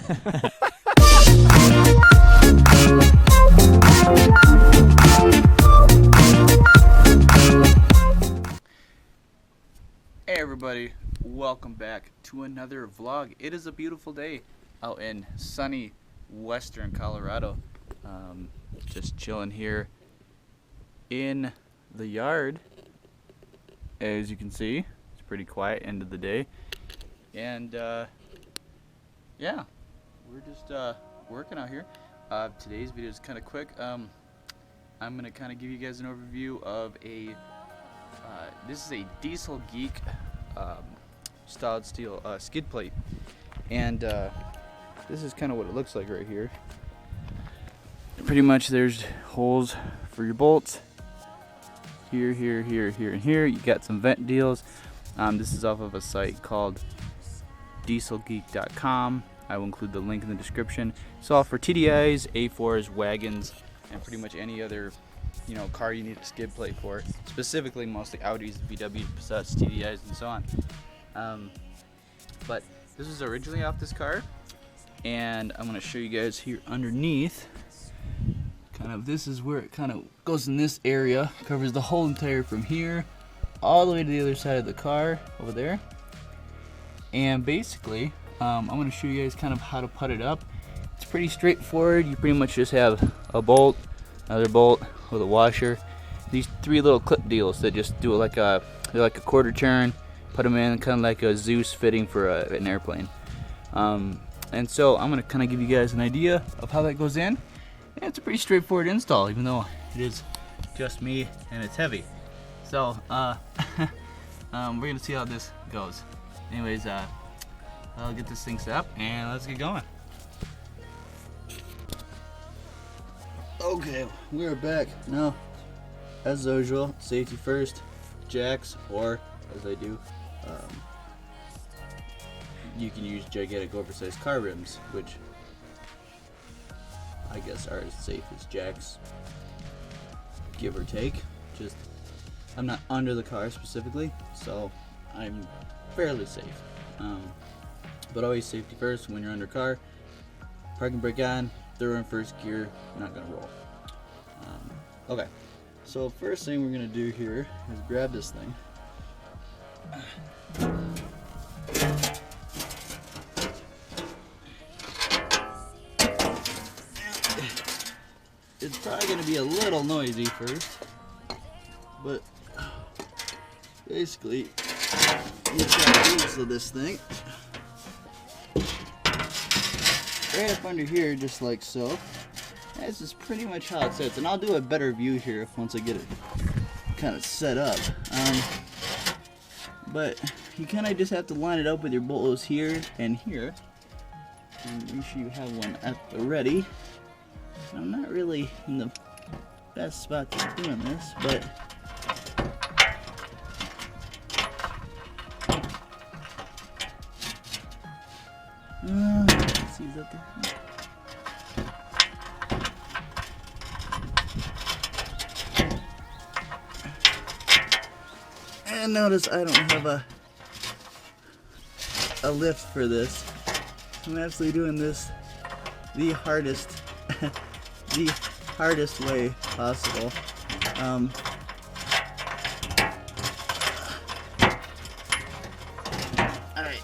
Hey everybody, welcome back to another vlog. It is a beautiful day out in sunny western Colorado. Just chilling here in the yard. As you can see, it's pretty quiet end of the day. And yeah, we're just working out here. Today's video is kind of quick. I'm going to kind of give you guys an overview of this is a diesel GEEK styled steel skid plate, and this is kind of what it looks like right here. Pretty much there's holes for your bolts here, here, here, here, and here. You got some vent deals. This is off of a site called dieselgeek.com. I will include the link in the description. It's all for TDIs, A4s, wagons, and pretty much any other car you need a skid plate for, specifically mostly Audis, VWs, Passats, TDIs, and so on. But this was originally off this car, and I'm going to show you guys here underneath. This is where it kind of goes in this area, covers the whole entire from here all the way to the other side of the car over there. And basically, I'm going to show you guys kind of how to put it up. It's pretty straightforward. You pretty much just have a bolt, another bolt with a washer, these three little clip deals that just do it they're like a quarter turn, put them in kind of like a Zeus fitting for an airplane. And so I'm going to kind of give you guys an idea of how that goes in. And it's a pretty straightforward install, even though it is just me and it's heavy. So we're going to see how this goes. Anyways, I'll get this thing set up and let's get going. Okay, we're back. Now, as usual, safety first, jacks, or as I do, you can use gigantic oversized car rims, which I guess are as safe as jacks, give or take. Just, I'm not under the car specifically, so I'm fairly safe. But always safety first when you're under car. Parking brake on, throw in first gear, you're not gonna roll. Okay, so first thing we're gonna do here is grab this thing. It's probably gonna be a little noisy first, but basically you've got wheels of this thing right up under here, just like so. This is pretty much how it sits, and I'll do a better view here once I get it kind of set up. But you kind of just have to line it up with your bolts here and here, and make sure you have one at the ready. I'm not really in the best spot to be doing this, but let's see, is that the and notice I don't have a lift for this. I'm actually doing this the hardest way possible. Alright,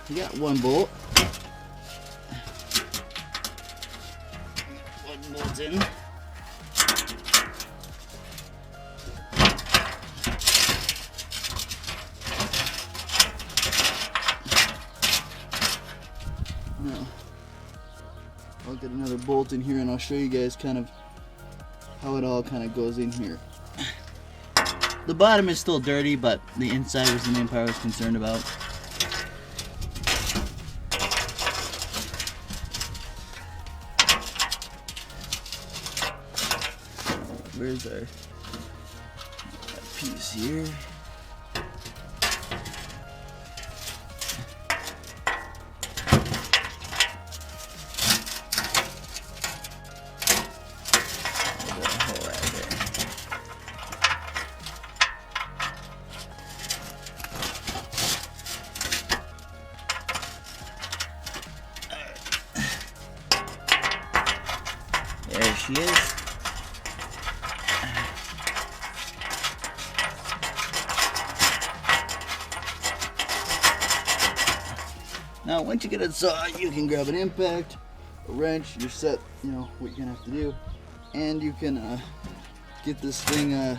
we got one bolt. One bolt in. Now, I'll get another bolt in here and I'll show you guys kind of how it all kind of goes in here. The bottom is still dirty, but the inside was the main part I was concerned about. Where's our piece here? she is. Now, once you get it sawed, you can grab an impact, a wrench, you're set, you know, what you're gonna have to do, and you can get this thing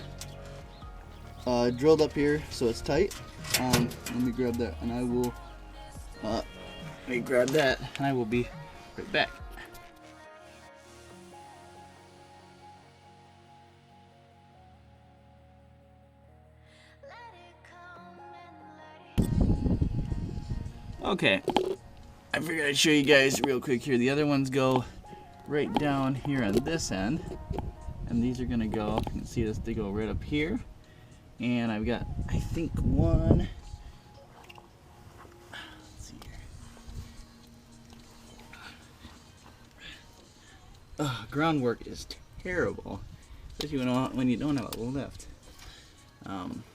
drilled up here so it's tight. Let me grab that, and I will, let me grab that, and I will be right back. Okay, I figured I'd show you guys real quick here. The other ones go right down here on this end, and these are gonna go, you can see this, they go right up here. And I've got, I think, one, let's see here. Groundwork is terrible, especially when you don't have a lift.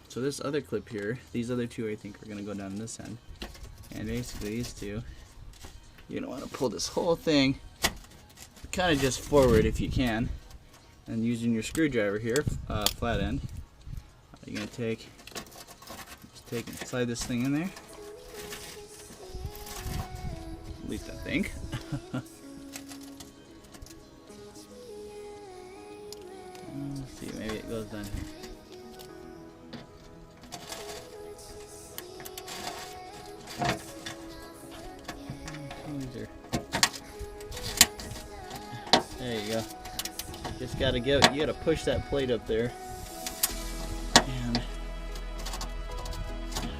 So this other clip here, these other two I think are gonna go down this end. And basically these two, you're gonna wanna pull this whole thing kind of just forward if you can. And using your screwdriver here, flat end, you're gonna take and slide this thing in there. At least I think. Let's see, maybe it goes down here. There you go. Just gotta you gotta push that plate up there. And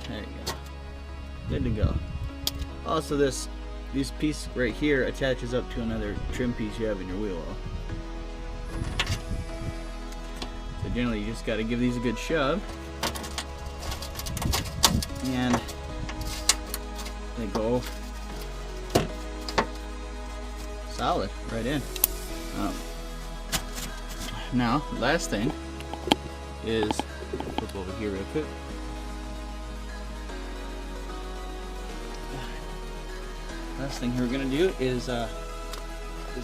there you go. Good to go. Also this piece right here attaches up to another trim piece you have in your wheel well. So generally you just gotta give these a good shove. And they go solid right in. Now, last thing is, flip over here real quick. Last thing we're gonna do is just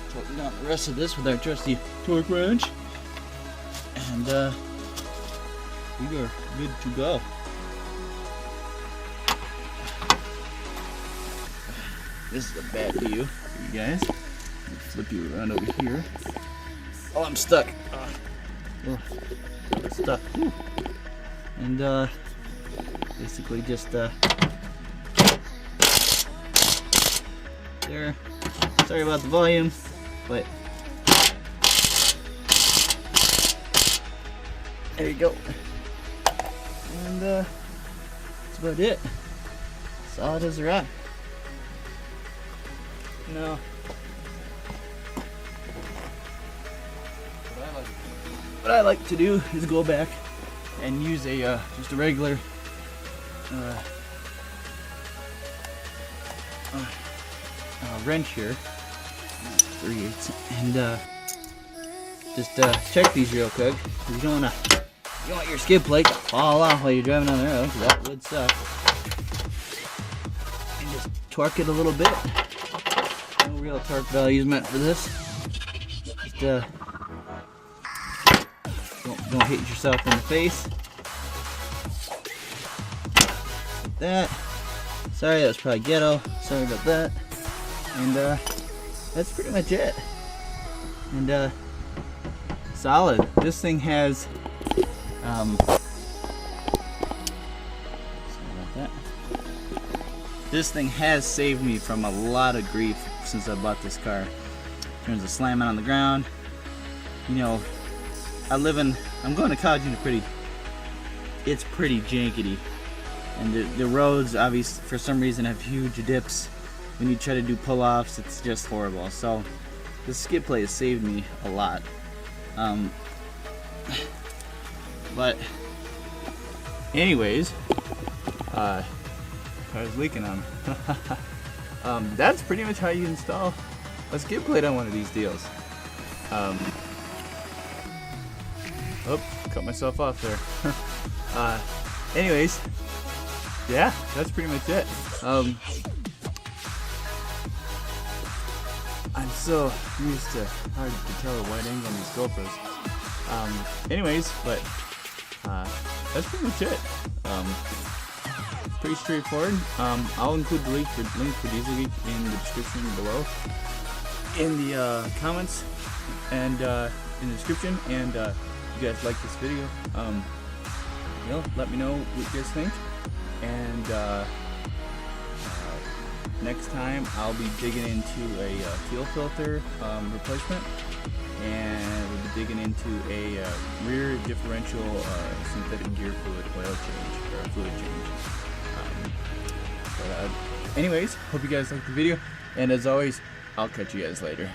tighten down the rest of this with our trusty torque wrench, and we are good to go. This is a bad view for you guys. Flip you around over here. Oh, I'm stuck. I'm stuck. Whew. And basically just there. Sorry about the volume, but there you go. And that's about it. Solid as a rock. No. What I like to do is go back and use a just a regular wrench here, 3/8, and just check these real quick. You don't want your skid plate to fall off while you're driving on the road, because that would suck. And just torque it a little bit. No real torque values meant for this. Just don't hit yourself in the face. Like that. Sorry, that was probably ghetto. Sorry about that. And that's pretty much it. And solid. This thing has sorry about that. This thing has saved me from a lot of grief since I bought this car. In terms of slamming on the ground. You know, I'm going to college in it's pretty jankety. And the roads, obviously, for some reason, have huge dips. When you try to do pull-offs, it's just horrible. So, the skid plate has saved me a lot. But, anyways, car's leaking on me. That's pretty much how you install a skid plate on one of these deals. Oh, cut myself off there. Anyways, yeah, that's pretty much it. I'm so used to hard to tell a wide angle on these GoPros. Anyways, but that's pretty much it. Pretty straightforward. I'll include the link for GEEK in the description below, in the comments, and in the description. And if you guys like this video, you know, let me know what you guys think. And next time I'll be digging into a fuel filter replacement, and we'll be digging into a rear differential synthetic gear fluid oil change, or fluid change. Anyways, hope you guys liked the video, and as always, I'll catch you guys later.